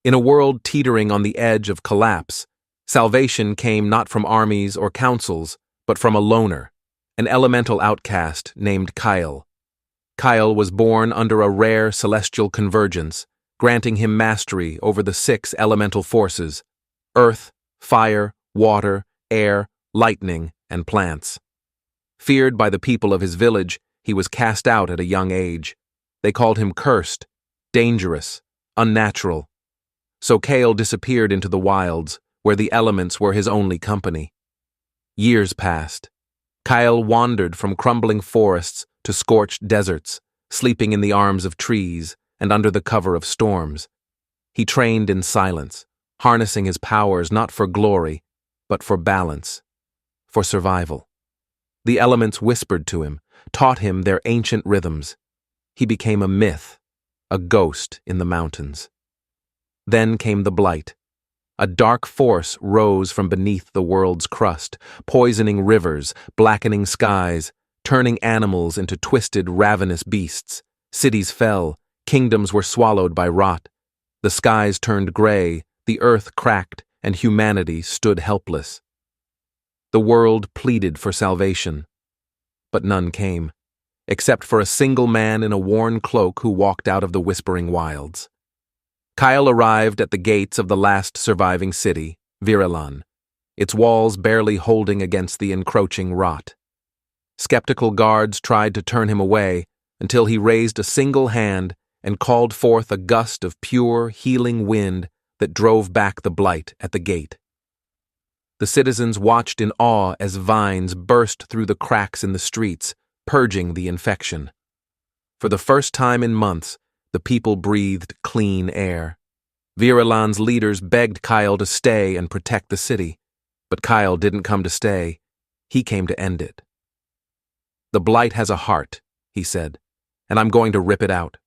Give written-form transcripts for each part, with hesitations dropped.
In a world teetering on the edge of collapse, salvation came not from armies or councils, but from a loner, an elemental outcast named Kael. Kael was born under a rare celestial convergence, granting him mastery over the 6 elemental forces: earth, fire, water, air, lightning, and plants. Feared by the people of his village, he was cast out at a young age. They called him cursed, dangerous, unnatural. So Kael disappeared into the wilds, where the elements were his only company. Years passed. Kael wandered from crumbling forests to scorched deserts, sleeping in the arms of trees and under the cover of storms. He trained in silence, harnessing his powers not for glory, but for balance, for survival. The elements whispered to him, taught him their ancient rhythms. He became a myth, a ghost in the mountains. Then came the blight. A dark force rose from beneath the world's crust, poisoning rivers, blackening skies, turning animals into twisted, ravenous beasts. Cities fell, kingdoms were swallowed by rot. The skies turned gray, the earth cracked, and humanity stood helpless. The world pleaded for salvation, but none came, except for a single man in a worn cloak who walked out of the whispering wilds. Kael arrived at the gates of the last surviving city, Viralan, its walls barely holding against the encroaching rot. Skeptical guards tried to turn him away until he raised a single hand and called forth a gust of pure, healing wind that drove back the blight at the gate. The citizens watched in awe as vines burst through the cracks in the streets, purging the infection. For the first time in months, the people breathed clean air. Viralan's leaders begged Kael to stay and protect the city, but Kael didn't come to stay. He came to end it. "The blight has a heart," he said, "and I'm going to rip it out."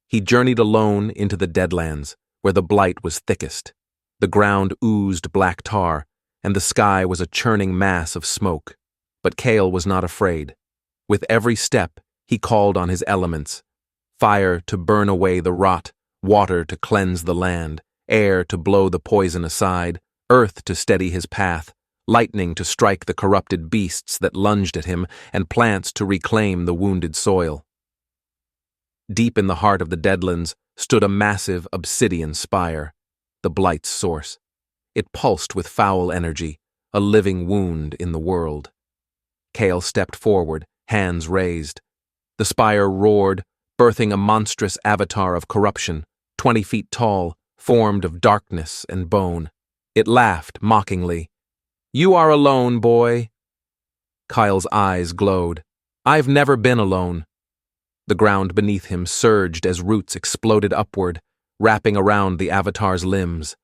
He journeyed alone into the Deadlands, where the blight was thickest. The ground oozed black tar, and the sky was a churning mass of smoke. But Kael was not afraid. With every step, he called on his elements: fire to burn away the rot, water to cleanse the land, air to blow the poison aside, earth to steady his path, lightning to strike the corrupted beasts that lunged at him, and plants to reclaim the wounded soil. Deep in the heart of the Deadlands stood a massive obsidian spire, the blight's source. It pulsed with foul energy, a living wound in the world. Kael stepped forward, hands raised. The spire roared, birthing a monstrous avatar of corruption, 20 feet tall, formed of darkness and bone. It laughed mockingly. "You are alone, boy." Kael's eyes glowed. "I've never been alone." The ground beneath him surged as roots exploded upward, wrapping around the avatar's limbs.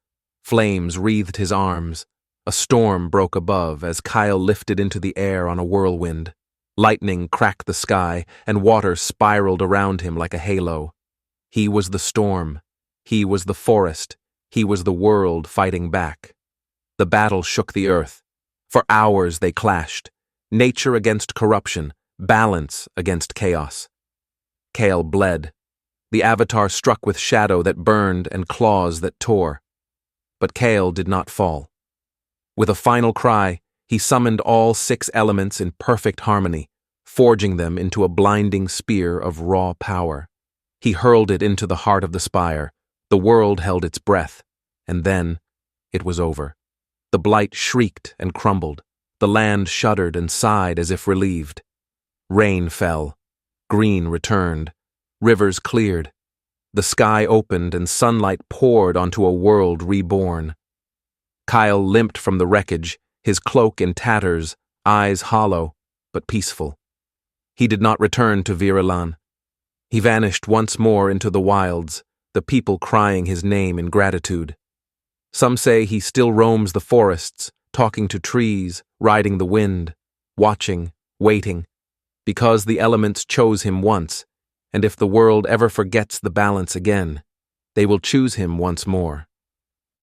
Flames wreathed his arms. A storm broke above as Kael lifted into the air on a whirlwind. Lightning cracked the sky, and water spiraled around him like a halo. He was the storm. He was the forest. He was the world fighting back. The battle shook the earth. For hours they clashed. Nature against corruption, balance against chaos. Kael bled. The avatar struck with shadow that burned and claws that tore. But Kael did not fall. With a final cry, he summoned all 6 elements in perfect harmony, forging them into a blinding spear of raw power. He hurled it into the heart of the spire. The world held its breath, and then it was over. The blight shrieked and crumbled. The land shuddered and sighed as if relieved. Rain fell. Green returned. Rivers cleared. The sky opened and sunlight poured onto a world reborn. Kael limped from the wreckage, his cloak in tatters, eyes hollow, but peaceful. He did not return to Viralan. He vanished once more into the wilds, the people crying his name in gratitude. Some say he still roams the forests, talking to trees, riding the wind, watching, waiting, because the elements chose him once, and if the world ever forgets the balance again, they will choose him once more.